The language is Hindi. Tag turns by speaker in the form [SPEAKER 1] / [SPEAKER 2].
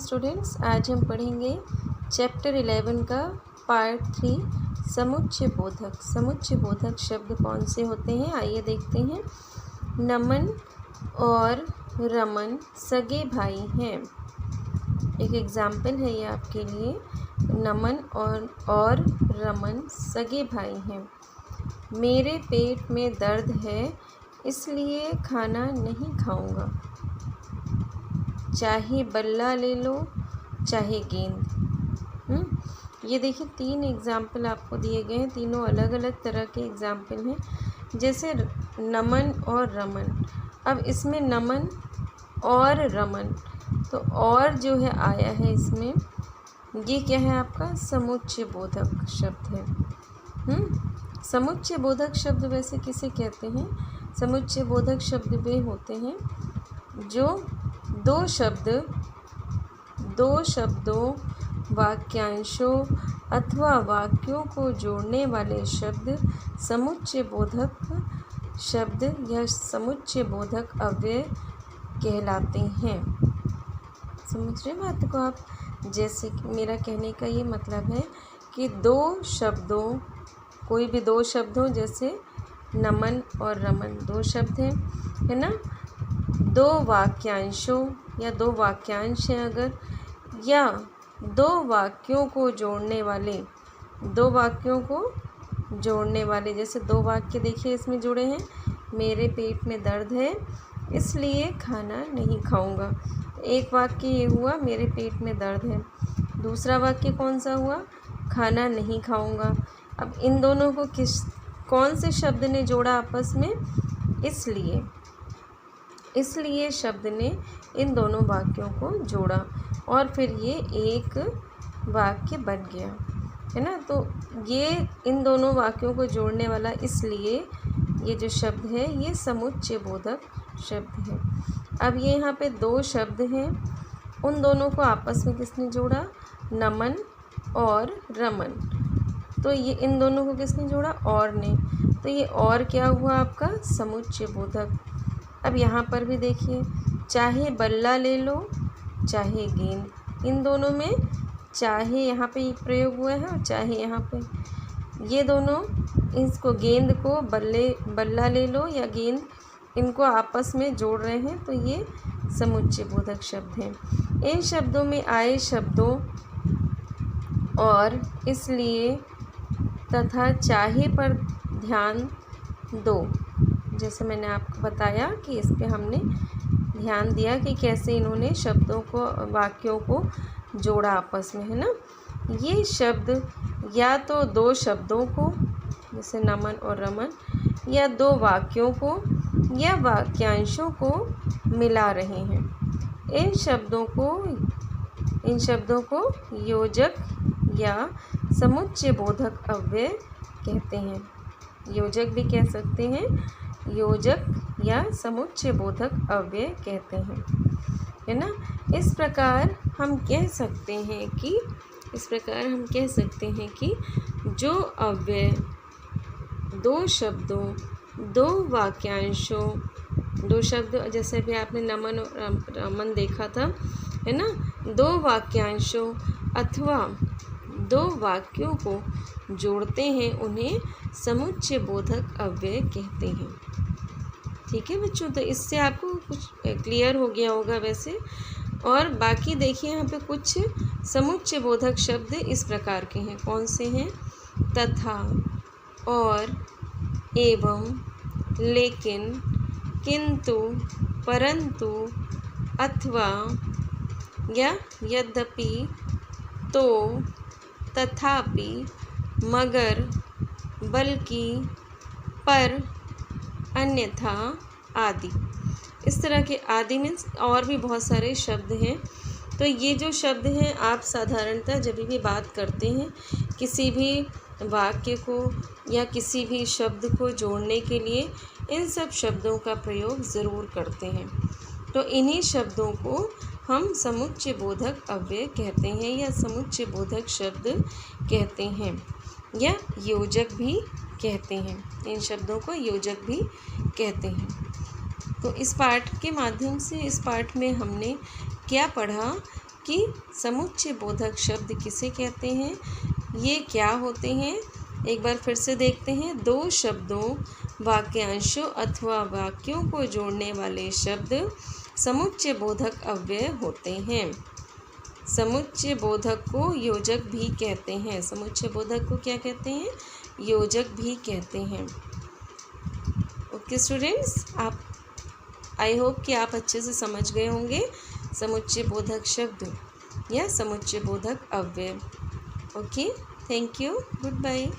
[SPEAKER 1] स्टूडेंट्स, आज हम पढ़ेंगे चैप्टर 11 का पार्ट 3 समुच्चय बोधक। समुच्चय बोधक शब्द कौन से होते हैं, आइए देखते हैं। नमन और रमन सगे भाई हैं। एक एग्जाम्पल है ये आपके लिए। नमन और रमन सगे भाई हैं। मेरे पेट में दर्द है इसलिए खाना नहीं खाऊंगा। चाहे बल्ला ले लो चाहे गेंद। ये देखिए 3 एग्जाम्पल आपको दिए गए हैं, तीनों अलग अलग तरह के एग्जाम्पल हैं। जैसे नमन और रमन, अब इसमें नमन और रमन, तो और जो है आया है इसमें, ये क्या है आपका समुच्चय बोधक शब्द है। समुच्चय बोधक शब्द वैसे किसे कहते हैं? समुच्चय बोधक शब्द वे होते हैं जो दो शब्दों, वाक्यांशों अथवा वाक्यों को जोड़ने वाले शब्द समुच्चय बोधक शब्द या समुच्चय बोधक अव्यय कहलाते हैं। समझ रहे बात को आप? जैसे कि मेरा कहने का ये मतलब है कि कोई भी दो शब्द हो, जैसे नमन और रमन 2 शब्द हैं, है ना। 2 वाक्यांशों या 2 वाक्यांश हैं अगर, या 2 वाक्यों को जोड़ने वाले, जैसे 2 वाक्य देखिए इसमें जुड़े हैं। मेरे पेट में दर्द है इसलिए खाना नहीं खाऊंगा। एक वाक्य ये हुआ मेरे पेट में दर्द है, दूसरा वाक्य कौन सा हुआ? खाना नहीं खाऊंगा। अब इन दोनों को कौन से शब्द ने जोड़ा आपस में? इसलिए शब्द ने इन दोनों वाक्यों को जोड़ा और फिर ये एक वाक्य बन गया, है ना। तो ये इन दोनों वाक्यों को जोड़ने वाला, इसलिए ये जो शब्द है ये समुच्चय बोधक शब्द है। अब ये यहाँ पे 2 शब्द हैं, उन दोनों को आपस में किसने जोड़ा? नमन और रमन। तो ये इन दोनों को किसने जोड़ा? और ने। तो ये और क्या हुआ आपका? समुच्चय बोधक। अब यहाँ पर भी देखिए, चाहे बल्ला ले लो चाहे गेंद, इन दोनों में चाहे यहाँ पे प्रयोग हुआ है और चाहे यहाँ पे, ये दोनों इसको गेंद को बल्ला ले लो या गेंद, इनको आपस में जोड़ रहे हैं, तो ये समुच्चय बोधक शब्द हैं। इन शब्दों में आए शब्दों और, इसलिए तथा चाहे पर ध्यान दो। जैसे मैंने आपको बताया कि इस पे हमने ध्यान दिया कि कैसे इन्होंने शब्दों को, वाक्यों को जोड़ा आपस में, है ना। ये शब्द या तो 2 शब्दों को, जैसे नमन और रमन, या 2 वाक्यों को या वाक्यांशों को मिला रहे हैं। इन शब्दों को योजक या समुच्चय बोधक अव्यय कहते हैं। योजक भी कह सकते हैं, योजक या समुच्चय बोधक अव्यय कहते हैं, है ना। इस प्रकार हम कह सकते हैं कि जो अव्यय 2 शब्दों, 2 वाक्यांशों, 2 शब्द, जैसे भी आपने नमन और रमन देखा था, है ना, 2 वाक्यांशों अथवा 2 वाक्यों को जोड़ते हैं उन्हें समुच्चय बोधक अव्यय कहते हैं। ठीक है बच्चों, तो इससे आपको कुछ क्लियर हो गया होगा वैसे। और बाकी देखिए यहाँ पे कुछ समुच्चय बोधक शब्द इस प्रकार के हैं। कौन से हैं? तथा, और, एवं, लेकिन, किंतु, परंतु, अथवा, या यद्यपि, तो, तथापि, मगर, बल्कि, पर, अन्यथा आदि। इस तरह के आदि मीन्स और भी बहुत सारे शब्द हैं। तो ये जो शब्द हैं, आप साधारणतः जब भी बात करते हैं किसी भी वाक्य को या किसी भी शब्द को जोड़ने के लिए, इन सब शब्दों का प्रयोग ज़रूर करते हैं। तो इन्हीं शब्दों को हम समुच्चय बोधक अव्यय कहते हैं या समुच्चय बोधक शब्द कहते हैं, या योजक भी कहते हैं। इन शब्दों को योजक भी कहते हैं। तो इस पाठ के माध्यम से, इस पाठ में हमने क्या पढ़ा कि समुच्चय बोधक शब्द किसे कहते हैं, ये क्या होते हैं। एक बार फिर से देखते हैं। दो शब्दों, वाक्यांशों अथवा वाक्यों को जोड़ने वाले शब्द समुच्चय बोधक अव्यय होते हैं। समुच्चय बोधक को योजक भी कहते हैं। समुच्चय बोधक को क्या कहते हैं, योजक भी कहते हैं। ओके स्टूडेंट्स, आप आई होप कि आप अच्छे से समझ गए होंगे समुच्चय बोधक शब्द या समुच्चय बोधक अव्यय। Okay, thank you, good bye.